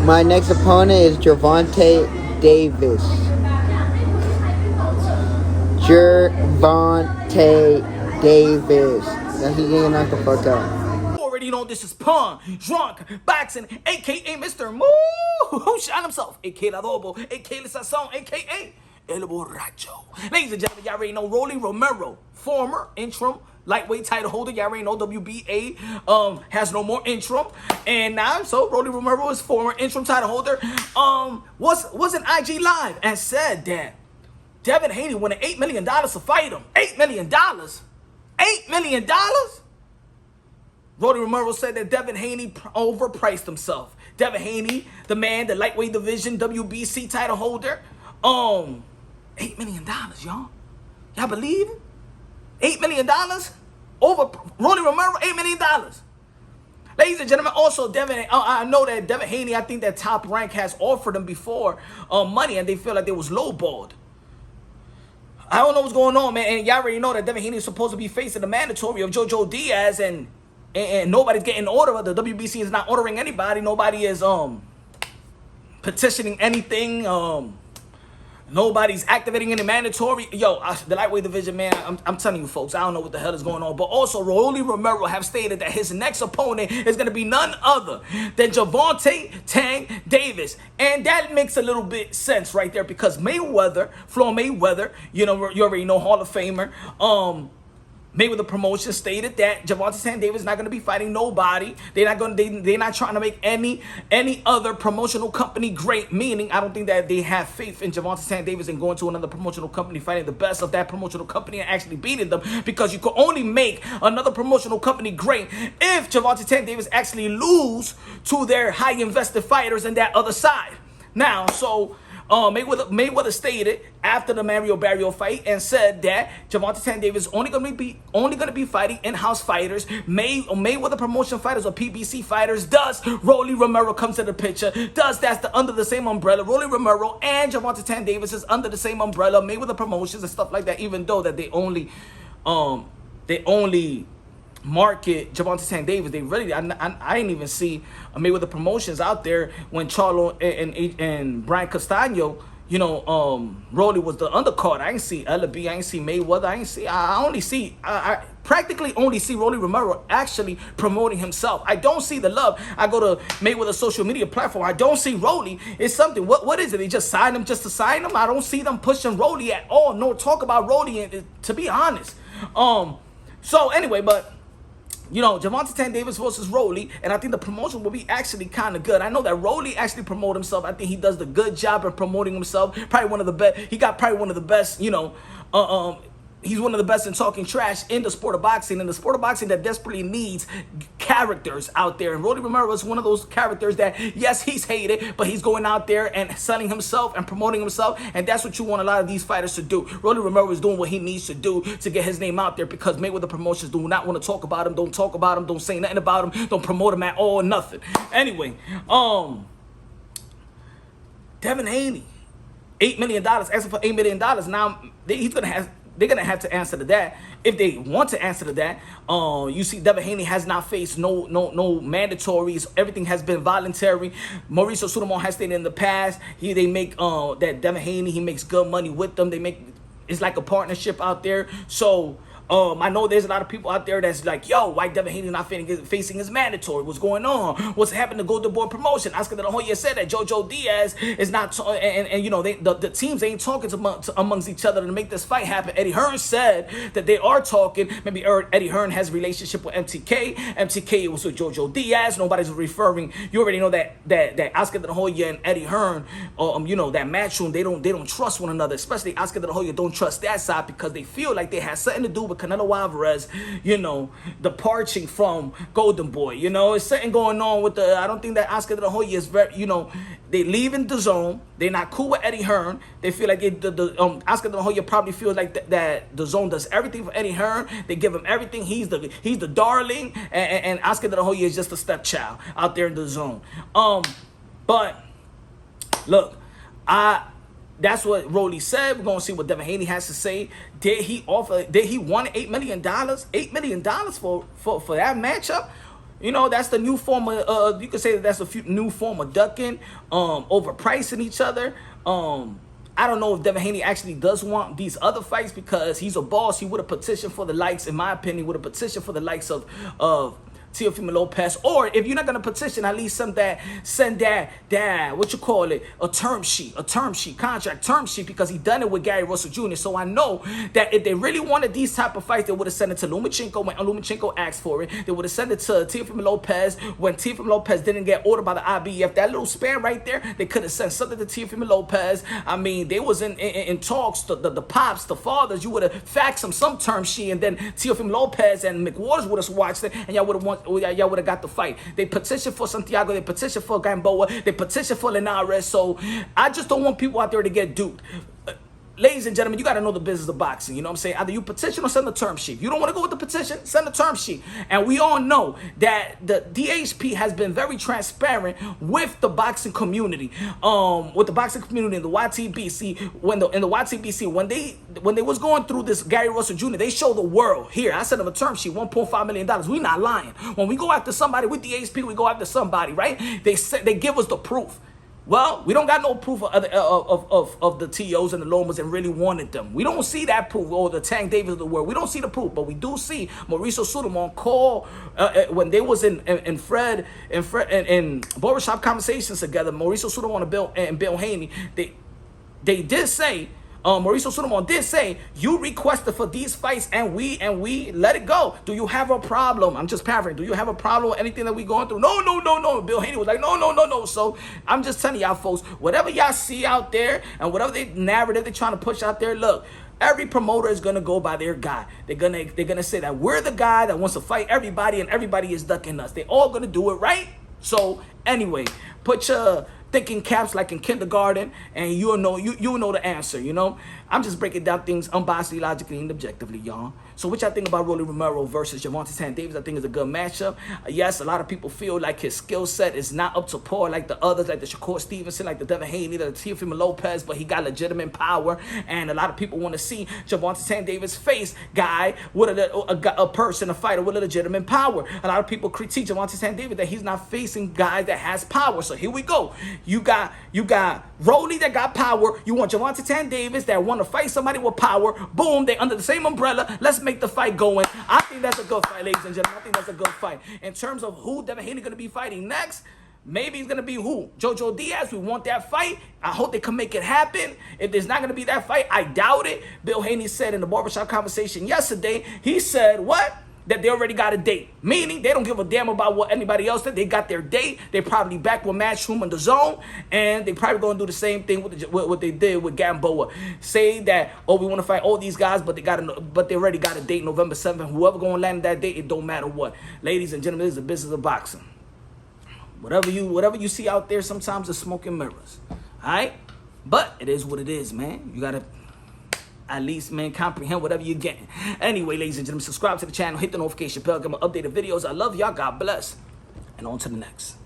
My next opponent is Gervonta Davis. Gervonta Davis. Now he's getting knocked the fuck out. Already know this is Pun, Drunk, Boxing, aka Mr. Moo, who shot himself, aka La Dobo, aka La Sazon, aka El Borracho. Ladies and gentlemen, y'all already know Rollie Romero, former interim lightweight title holder. Y'all already know WBA has no more interim. And now, so Rollie Romero is former interim title holder. Was an IG Live and said that Devin Haney wanted $8 million to fight him. $8 million? $8 million? Rollie Romero said that Devin Haney overpriced himself. Devin Haney, the man, the lightweight division, WBC title holder. $8 million, y'all. Y'all believe it? $8 million? Over Rollie Romero, $8 million. Ladies and gentlemen, also Devin, I know that Devin Haney, I think that Top Rank has offered him before money, and they feel like they was lowballed. I don't know what's going on, man. And y'all already know that Devin Haney is supposed to be facing the mandatory of Jojo Diaz, and nobody's getting order. The WBC is not ordering anybody. Nobody is petitioning anything. Nobody's activating any mandatory. Yo, the lightweight division, man, I'm telling you, folks, I don't know what the hell is going on. But also, Rollie Romero have stated that his next opponent is going to be none other than Gervonta Davis. And that makes a little bit sense right there, because Floyd Mayweather, you already know, Hall of Famer, Mayweather Promotion stated that Gervonta Davis is not going to be fighting nobody. They're not trying to make any other promotional company great. Meaning, I don't think that they have faith in Gervonta Davis and going to another promotional company, fighting the best of that promotional company and actually beating them. Because you could only make another promotional company great if Gervonta Davis actually lose to their high invested fighters in that other side. Now, so Mayweather stated after the Mario Barrio fight and said that Gervonta Davis only gonna be fighting in-house fighters, Mayweather promotion fighters or PBC fighters. Thus, Rollie Romero comes to the picture. Thus, that's under the same umbrella. Rollie Romero and Gervonta Davis is under the same umbrella, Mayweather promotions and stuff like that. Even though that they only market Gervonta Davis, they really I didn't even see Mayweather promotions out there when Charlo and Brian Castano, Rollie was the undercard. I ain't see Ellaby, I ain't see Mayweather, I practically only see Rollie Romero actually promoting himself. I don't see the love. I go to Mayweather's social media platform, I don't see Rollie. It's something. What is it? They just signed him just to sign him? I don't see them pushing Rollie at all. No talk about Rollie, to be honest. So anyway, but Gervonta Davis versus Rollie, and I think the promotion will be actually kind of good. I know that Rollie actually promote himself. I think he does the good job of promoting himself. Probably one of the best. He got probably one of the best, he's one of the best in talking trash in the sport of boxing, and the sport of boxing that desperately needs characters out there. And Rollie Romero is one of those characters that, yes, he's hated, but he's going out there and selling himself and promoting himself, and that's what you want a lot of these fighters to do. Rollie Romero is doing what he needs to do to get his name out there, because Mayweather promotions do not want to talk about him, don't talk about him, don't say nothing about him, don't promote him at all, nothing. Anyway, Devin Haney, $8 million, asking for $8 million. Now, they're gonna have to answer to that if they want to answer to that. You see, Devin Haney has not faced no mandatories. Everything has been voluntary. Mauricio Sudamon has stated in the past they make that Devin Haney, he makes good money with them. It's like a partnership out there. So I know there's a lot of people out there that's like, yo, why Devin Haney not facing his mandatory? What's going on? What's happened to Golden Boy Promotion? Oscar De La Hoya said that Jojo Diaz is not, the teams ain't talking amongst each other to make this fight happen. Eddie Hearn said that they are talking. Maybe Eddie Hearn has a relationship with MTK. MTK was with Jojo Diaz. Nobody's referring. You already know that Oscar De La Hoya and Eddie Hearn, that matchroom, they don't trust one another. Especially Oscar De La Hoya don't trust that side, because they feel like they have something to do with Canelo Alvarez, departing from Golden Boy. It's something going on with I don't think that Oscar De La Hoya is very, they leaving the zone. They're not cool with Eddie Hearn. They feel like Oscar De La Hoya probably feels like that the zone does everything for Eddie Hearn. They give him everything. He's the darling, and Oscar De La Hoya is just a stepchild out there in the zone. But look, that's what Rollie said. We're gonna see what Devin Haney has to say. Did he want $8 million? $8 million for that matchup? You know, that's the new form of, you could say that that's a new form of ducking, overpricing each other. I don't know if Devin Haney actually does want these other fights because he's a boss. He would have petitioned for the likes, in my opinion, would have petitioned for the likes of Teofimo Lopez, or if you're not gonna petition, at least send that what you call it, a term sheet, contract term sheet, because he done it with Gary Russell Jr. So I know that if they really wanted these type of fights, they would have sent it to Lomachenko when Lomachenko asked for it. They would have sent it to Teofimo Lopez when Teofimo Lopez didn't get ordered by the IBF. That little span right there, they could have sent something to Teofimo Lopez. I mean, they was in talks. The pops, the fathers, you would have faxed them some term sheet, and then Teofimo Lopez and McWaters would have watched it, and y'all would have got the fight. They petitioned for Santiago. They petitioned for Gamboa. They petitioned for Linares. So I just don't want people out there to get duped. Ladies and gentlemen, you got to know the business of boxing. You know what I'm saying? Either you petition or send a term sheet. If you don't want to go with the petition, send a term sheet. And we all know that the DHP has been very transparent with the boxing community. With the boxing community in the YTBC, when they was going through this Gary Russell Jr., they showed the world. Here, I sent them a term sheet, $1.5 million. We not lying. When we go after somebody with DHP, we go after somebody, right? They give us the proof. Well, we don't got no proof of the TOs and the Lomas and really wanted them. We don't see that proof, or the Tank Davis of the world. We don't see the proof, but we do see Mauricio Sudom on call when they was in barbershop conversations together. Mauricio Sudom and Bill Haney, they did say. Mauricio Sudom did say, you requested for these fights and we let it go. Do you have a problem? I'm just paraphrasing. Do you have a problem with anything that we going through? No. Bill Haney was like, no. So I'm just telling y'all folks, whatever y'all see out there and whatever narrative they're trying to push out there, look, every promoter is gonna go by their guy. They're gonna say that we're the guy that wants to fight everybody and everybody is ducking us. They all gonna do it, right? So anyway, put your thinking caps like in kindergarten, and you'll know the answer. You know, I'm just breaking down things unbiasedly, logically, and objectively, y'all. So what y'all think about Rollie Romero versus Gervonta Davis? I think it's a good matchup. Yes, a lot of people feel like his skill set is not up to par like the others, like the Shakur Stevenson, like the Devin Haney, the Teofimo Lopez, but he got legitimate power, and a lot of people want to see Gervonta Davis face guy with a fighter with a legitimate power. A lot of people critique Gervonta Davis that he's not facing guys that has power. So here we go. You got Rollie that got power. You want Gervonta Davis that want to fight somebody with power. Boom, they under the same umbrella. Let's make the fight going. I think that's a good fight, ladies and gentlemen. I think that's a good fight. In terms of who Devin Haney going to be fighting next, maybe it's going to be who? Jojo Diaz. We want that fight. I hope they can make it happen. If there's not going to be that fight, I doubt it. Bill Haney said in the barbershop conversation yesterday, he said, what? That they already got a date. Meaning they don't give a damn about what anybody else did. They got their date. They probably back with Matchroom in the zone. And they probably going to do the same thing with what they did with Gamboa. Say that, oh, we want to fight all these guys, but they already got a date November 7th. Whoever going to land that date, it don't matter what. Ladies and gentlemen, this is the business of boxing. Whatever you see out there, sometimes it's smoke and mirrors. All right? But it is what it is, man. You got to at least, man, comprehend whatever you're getting. Anyway, ladies and gentlemen, subscribe to the channel, hit the notification bell, get my updated videos. I love y'all. God bless. And on to the next.